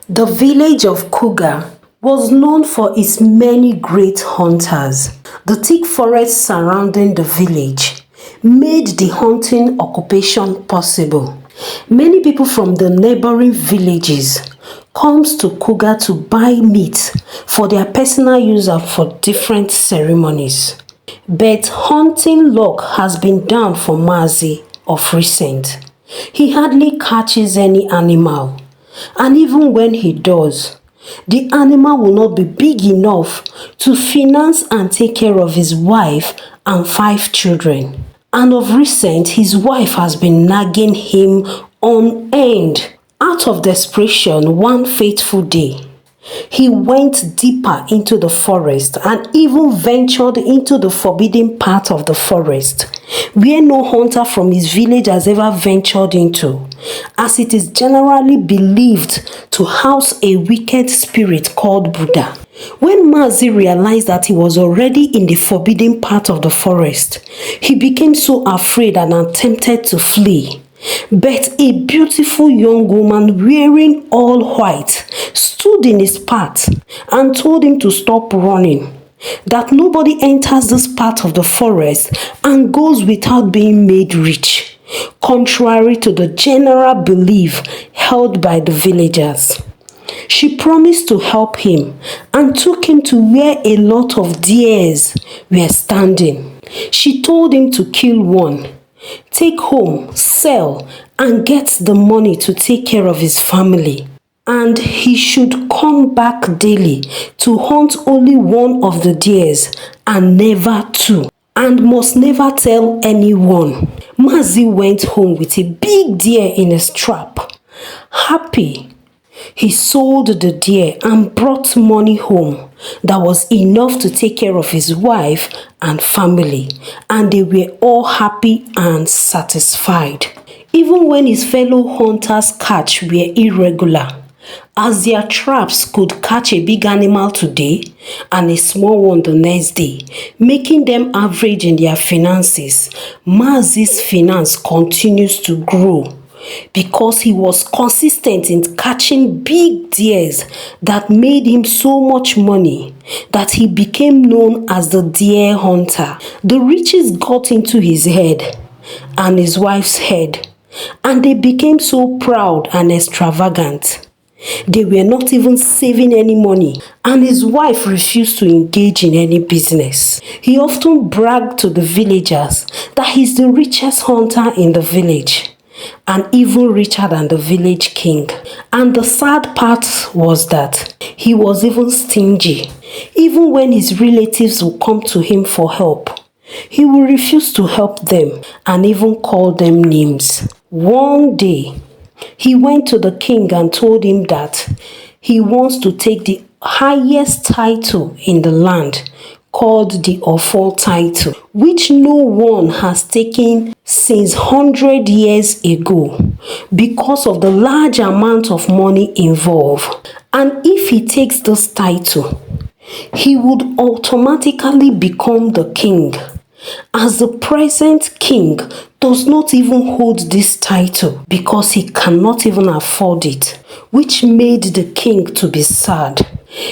The village of Kuga was known for its many great hunters. The thick forests surrounding the village made the hunting occupation possible. Many people from the neighboring villages comes to Kuga to buy meat for their personal use and for different ceremonies. But hunting luck has been down for Mazi of recent. He hardly catches any animal, and even when he does, the animal will not be big enough to finance and take care of his wife and 5 children. And of recent, his wife has been nagging him on end. Out of desperation, one fateful day, he went deeper into the forest and even ventured into the forbidden part of the forest, where no hunter from his village has ever ventured into, as it is generally believed to house a wicked spirit called Buddha. When Mazi realized that he was already in the forbidden part of the forest, he became so afraid and attempted to flee. But a beautiful young woman wearing all white stood in his path and told him to stop running, that nobody enters this part of the forest and goes without being made rich, contrary to the general belief held by the villagers. She promised to help him and took him to where a lot of deers were standing. She told him to kill one, take home, sell, and get the money to take care of his family. And he should come back daily to hunt only one of the deers and never two, and must never tell anyone. Mazi went home with a big deer in his trap. Happy, he sold the deer and brought money home that was enough to take care of his wife and family, and they were all happy and satisfied. Even when his fellow hunters' catch were irregular, as their traps could catch a big animal today and a small one the next day, making them average in their finances, Mazi's finance continues to grow, because he was consistent in catching big deers that made him so much money that he became known as the deer hunter. The riches got into his head and his wife's head, and they became so proud and extravagant. They were not even saving any money, and his wife refused to engage in any business. He often bragged to the villagers that he's the richest hunter in the village, and even richer than the village king. And the sad part was that he was even stingy. Even when his relatives would come to him for help, he would refuse to help them and even call them names. One day, he went to the king and told him that he wants to take the highest title in the land, called the Ofo title, which no one has taken since 100 years ago, because of the large amount of money involved. And if he takes this title, he would automatically become the king, as the present king does not even hold this title because he cannot even afford it, which made the king to be sad.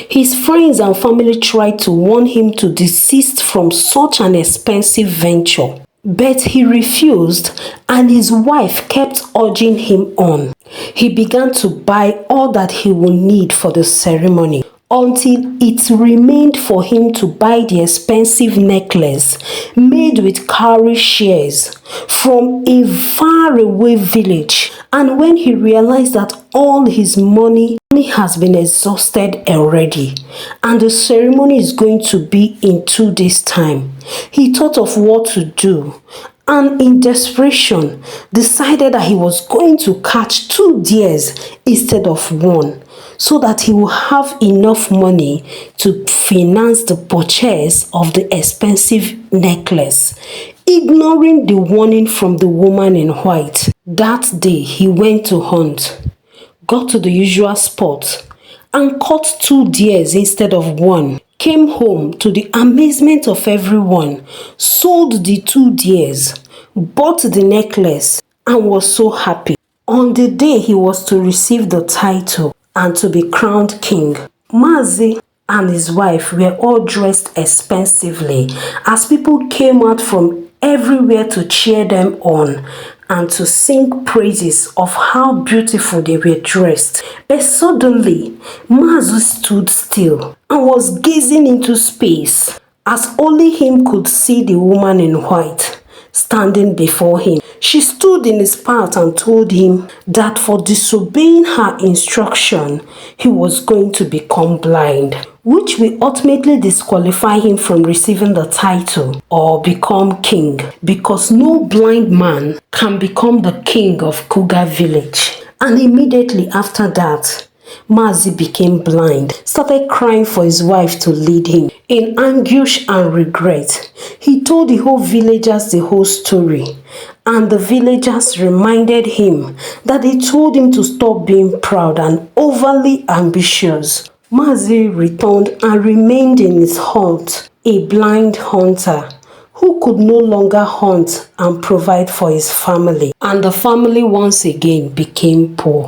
His friends and family tried to warn him to desist from such an expensive venture, but he refused, and his wife kept urging him on. He began to buy all that he would need for the ceremony, until it remained for him to buy the expensive necklace made with cowrie shears from a faraway village. And when he realized that all his money has been exhausted already and the ceremony is going to be in 2 days' time, he thought of what to do, and in desperation decided that he was going to catch 2 deers instead of 1, so that he will have enough money to finance the purchase of the expensive necklace, ignoring the warning from the woman in white. That day he went to hunt, got to the usual spot, and caught 2 deers instead of 1. Came home to the amazement of everyone, sold the 2 deers, bought the necklace, and was so happy. On the day he was to receive the title, and to be crowned king. Mazi and his wife were all dressed expensively as people came out from everywhere to cheer them on and to sing praises of how beautiful they were dressed. But suddenly, Mazi stood still and was gazing into space as only him could see the woman in white standing before him. She stood in his path and told him that for disobeying her instruction, he was going to become blind, which will ultimately disqualify him from receiving the title or become king, because no blind man can become the king of Kuga village. And immediately after that, Mazi became blind, started crying for his wife to lead him. In anguish and regret, he told the whole villagers the whole story, and the villagers reminded him that he told him to stop being proud and overly ambitious. Mazi returned and remained in his hut, a blind hunter who could no longer hunt and provide for his family, and the family once again became poor.